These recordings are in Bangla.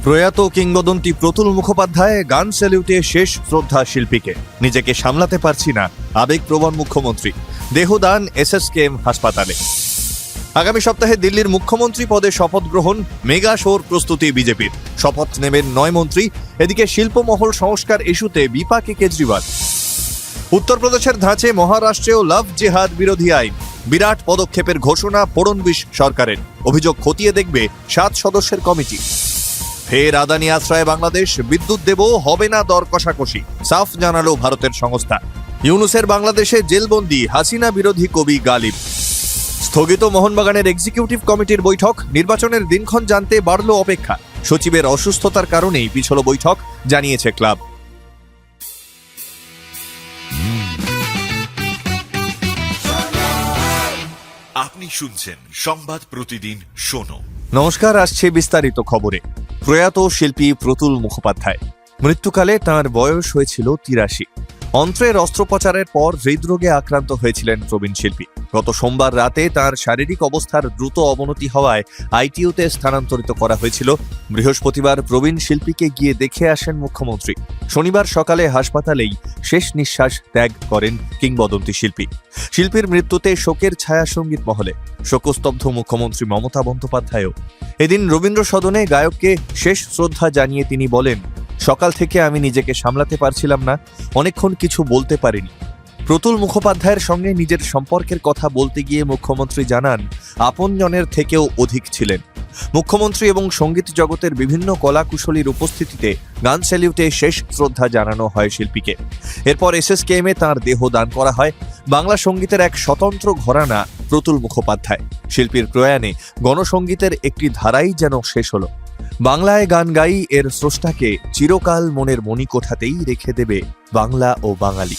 প্রয়াত কিংবদন্তি প্রতুল মুখোপাধ্যায় গান স্যালিউটে শেষ শ্রদ্ধা শিল্পীকে। নিজেকে সামলাতে পারছি না, আবেগপ্রবণ মুখ্যমন্ত্রী। দেহদান এসএসকেএম হাসপাতালে। আগামী সপ্তাহে দিল্লির মুখ্যমন্ত্রী পদে শপথ গ্রহণ, মেগা শোর প্রস্তুতি বিজেপির। শপথ নেবেন 9 মন্ত্রী। এদিকে শিল্পমহল সংস্কার ইস্যুতে বিপাকে কেজরিওয়াল। উত্তরপ্রদেশের ধাঁচে মহারাষ্ট্রেও লাভ জেহাদ বিরোধী আইন। বিরাট পদক্ষেপের ঘোষণা ফড়নবিস সরকারের। অভিযোগ খতিয়ে দেখবে 7 সদস্যের কমিটি। ফের আদানি আশ্রয়ে বাংলাদেশ, বিদ্যুৎ দেব, হবে না দর কষাকষি, সাফ জানালো ভারতের সংস্থা। ইউনুসের বাংলাদেশে জেলবন্দি হাসিনা বিরোধী কবি গালিব। স্থগিত মোহনবাগানের এক্সিকিউটিভ কমিটির বৈঠক, নির্বাচনের দিনক্ষণ জানতে বাড়ল অপেক্ষা। সচিবের অসুস্থতার কারণেই পিছল বৈঠক, জানিয়েছে ক্লাব। আপনি শুনছেন সংবাদ প্রতিদিন শোনো। নমস্কার, আসছে বিস্তারিত খবরে। প্রয়াত শিল্পী প্রতুল মুখোপাধ্যায়। মৃত্যুকালে তাঁর বয়স হয়েছিল 83। অন্ত্রের অস্ত্রোপচারের পর হৃদরোগে আক্রান্ত হয়েছিলেন প্রবীণ শিল্পী। গত সোমবার রাতে তাঁর শারীরিক অবস্থার দ্রুত অবনতি হওয়ায় আইটিইউতে স্থানান্তরিত করা হয়েছিল। বৃহস্পতিবার প্রবীণ শিল্পীকে গিয়ে দেখে আসেন মুখ্যমন্ত্রী। শনিবার সকালে হাসপাতালেই শেষ নিঃশ্বাস ত্যাগ করেন কিংবদন্তি শিল্পী। শিল্পীর মৃত্যুতে শোকের ছায়া সঙ্গীত মহলে। শোকস্তব্ধ মুখ্যমন্ত্রী মমতা বন্দ্যোপাধ্যায়ও। এদিন রবীন্দ্র সদনে গায়ককে শেষ শ্রদ্ধা জানিয়ে তিনি বলেন, সকাল থেকে আমি নিজেকে সামলাতে পারছিলাম না, অনেকক্ষণ কিছু বলতে পারিনি। প্রতুল মুখোপাধ্যায়ের সঙ্গে নিজের সম্পর্কের কথা বলতে গিয়ে মুখ্যমন্ত্রী জানান, আপনজনের থেকেও অধিক ছিলেন। মুখ্যমন্ত্রী এবং সঙ্গীত জগতের বিভিন্ন কলাকুশলীর উপস্থিতিতে গান স্যালিউটে শেষ শ্রদ্ধা জানানো হয় শিল্পীকে। এরপর এসএসকেএমে তাঁর দেহ দান করা হয়। বাংলা সঙ্গীতের এক স্বতন্ত্র ঘরানা প্রতুল মুখোপাধ্যায়। শিল্পীর প্রয়াণে গণসঙ্গীতের একটি ধারাই যেন শেষ হলো। বাংলায় গান গাই এর স্রষ্টাকে চিরকাল মনের মণিকোঠাতেই রেখে দেবে বাংলা ও বাঙালি।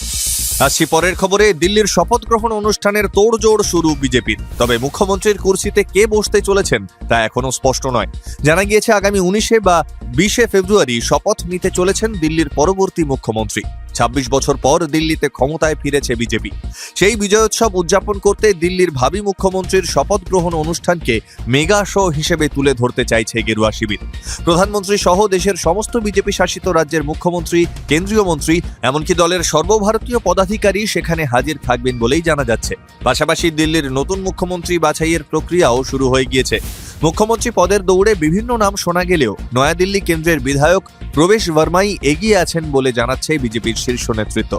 আসছি পরের খবরে। দিল্লির শপথ গ্রহণ অনুষ্ঠানের তোড়জোড় শুরু বিজেপির। তবে মুখ্যমন্ত্রীর কুর্সিতে কে বসতে চলেছেন তা এখনো স্পষ্ট নয়। জানা গিয়েছে আগামী 19 বা 20 ফেব্রুয়ারি শপথ নিতে চলেছেন দিল্লির পরবর্তী মুখ্যমন্ত্রী। 26 বছর পর দিল্লিতে ক্ষমতায় ফিরেছে বিজেপি। সেই বিজয়োৎসব উদযাপন করতে দিল্লির ভাবী মুখ্যমন্ত্রীর শপথ গ্রহণ অনুষ্ঠানকে মেগা শো হিসেবে তুলে ধরতে চাইছে গেরুয়া শিবির। প্রধানমন্ত্রী সহ দেশের সমস্ত বিজেপি শাসিত রাজ্যের মুখ্যমন্ত্রী, কেন্দ্রীয় মন্ত্রী, এমনকি দলের সর্বভারতীয় পদাধিকারী সেখানে হাজির থাকবেন বলেই জানা যাচ্ছে। পাশাপাশি দিল্লির নতুন মুখ্যমন্ত্রী বাছাইয়ের প্রক্রিয়াও শুরু হয়ে গিয়েছে। মুখ্যমন্ত্রী পদের দৌড়ে বিভিন্ন নাম শোনা গেলেও নয়াদিল্লি কেন্দ্রের বিধায়ক প্রবেশ বর্মাই এগিয়ে আছেন বলে জানাচ্ছে বিজেপির শীর্ষ নেতৃত্ব।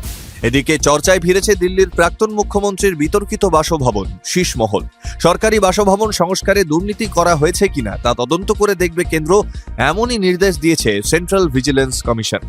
এদিকে চর্চায় ফিরেছে দিল্লির প্রাক্তন মুখ্যমন্ত্রীর বিতর্কিত বাসভবন শীষমহল। সরকারি বাসভবন সংস্কারে দুর্নীতি করা হয়েছে কিনা তা তদন্ত করে দেখবে কেন্দ্র, এমনই নির্দেশ দিয়েছে সেন্ট্রাল ভিজিলেন্স কমিশন।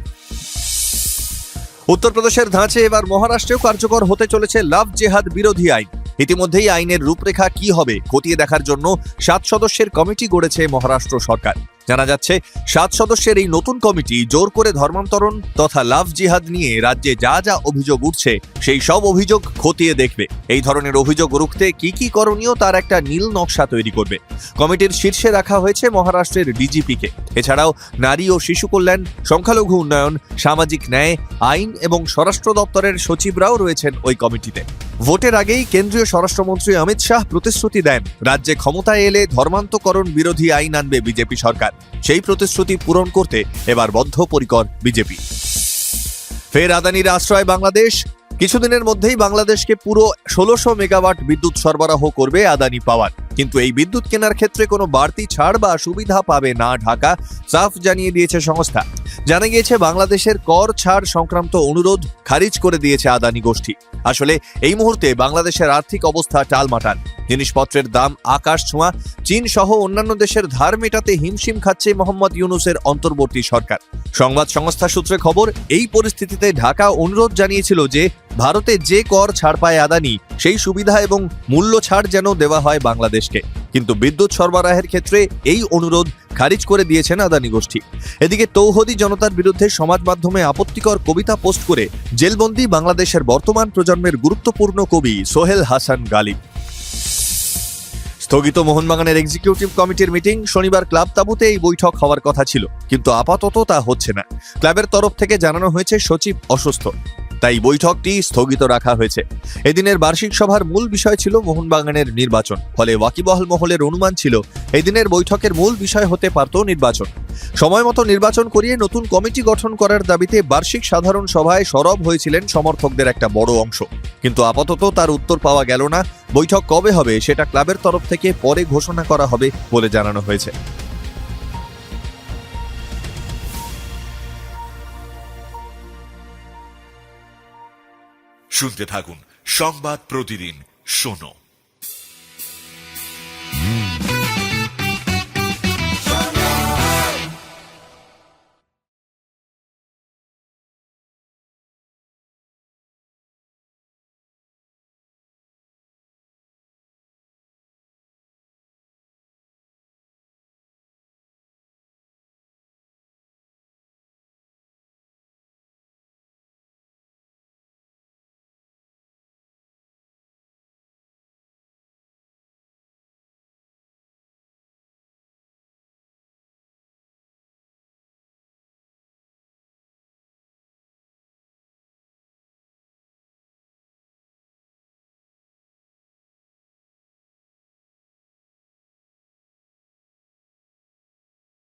উত্তরপ্রদেশের ধাঁচে এবার মহারাষ্ট্রেও কার্যকর হতে চলেছে লাভ জেহাদ বিরোধী আইন। ইতিমধ্যেই আইনের রূপরেখা কি হবে খতিয়ে দেখার জন্য 7 সদস্যের কমিটি গড়েছে মহারাষ্ট্র সরকার। জানা যাচ্ছে 7 সদস্যের এই নতুন কমিটি জোর করে ধর্মান্তরণ তথা লাভ জিহাদ নিয়ে রাজ্যে যা যা অভিযোগ উঠছে সেই সব অভিযোগ খতিয়ে দেখবে। এই ধরনের অভিযোগ রুখতে কি করণীয় তার একটা নীল নকশা তৈরি করবে। কমিটির শীর্ষে রাখা হয়েছে মহারাষ্ট্রের ডিজিপিকে। এছাড়াও নারী ও শিশু কল্যাণ, সংখ্যালঘু উন্নয়ন, সামাজিক ন্যায়, আইন এবং স্বরাষ্ট্র দপ্তরের সচিবরাও রয়েছেন ওই কমিটিতে। ভোটের আগেই কেন্দ্রীয় স্বরাষ্ট্রমন্ত্রী অমিত শাহ প্রতিশ্রুতি দেন, রাজ্যে ক্ষমতায় এলে ধর্মান্তকরণ বিরোধী আইন আনবে বিজেপি সরকার। সেই প্রতিশ্রুতি পূরণ করতে এবার বদ্ধপরিকর বিজেপি। ফের আদানির আশ্রয় বাংলাদেশ। কিছুদিনের মধ্যেই বাংলাদেশকে পুরো 1600 মেগাওয়াট বিদ্যুৎ সরবরাহ করবে আদানি পাওয়ার। কিন্তু এই বিদ্যুৎ কেনার ক্ষেত্রে কোনো বাড়তি ছাড় বা সুবিধা পাবে না ঢাকা, সাফ জানিয়ে দিয়েছে সংস্থা। জানা গিয়েছে বাংলাদেশের কর ছাড় সংক্রান্ত অনুরোধ খারিজ করে দিয়েছে আদানি গোষ্ঠী। আসলে এই মুহূর্তে বাংলাদেশের আর্থিক অবস্থা টালমাটাল। জিনিসপত্রের দাম আকাশ ছোঁয়া। চীন সহ অন্যান্য দেশের ধার মেটাতে হিমশিম খাচ্ছে মোহাম্মদ ইউনুসের অন্তর্বর্তী সরকার। সংবাদ সংস্থা সূত্রে খবর, এই পরিস্থিতিতে ঢাকা অনুরোধ জানিয়েছিল যে ভারতে যে কর ছাড় পায় আদানি সেই সুবিধা এবং মূল্য ছাড় যেন দেওয়া হয় বাংলাদেশকে। কিন্তু বিদ্যুৎ সরবরাহের ক্ষেত্রে এই অনুরোধ খারিজ করে দিয়েছেন আদানি গোষ্ঠী। এদিকে তৌহিদি জনতার বিরুদ্ধে সমাজ মাধ্যমে আপত্তিকর কবিতা পোস্ট করে জেলবন্দি বাংলাদেশের বর্তমান প্রজন্মের গুরুত্বপূর্ণ কবি সোহেল হাসান গালিব। স্থগিত মোহনবাগানের এক্সিকিউটিভ কমিটির মিটিং। শনিবার ক্লাব তাঁবুতে এই বৈঠক হওয়ার কথা ছিল, কিন্তু আপাতত তা হচ্ছে না। ক্লাবের তরফ থেকে জানানো হয়েছে সচিব অসুস্থ। তাই বৈঠকটি স্থগিত রাখা হয়েছে। এদিনের বার্ষিক সভার মূল বিষয় ছিল মোহনবাগানের নির্বাচন। ফলে ওয়াকিবহাল মহলের অনুমান ছিল এদিনের বৈঠকের মূল বিষয় হতে পারত নির্বাচন। সময় মতো নির্বাচন করিয়ে নতুন কমিটি গঠন করার দাবিতে বার্ষিক সাধারণ সভায় সরব হয়েছিলেন সমর্থকদের একটা বড় অংশ। কিন্তু আপাতত তার উত্তর পাওয়া গেল না। বৈঠক কবে হবে সেটা ক্লাবের তরফ থেকে পরে ঘোষণা করা হবে বলে জানানো হয়েছে। শুনতে থাকুন সংবাদ প্রতিদিন শোনো।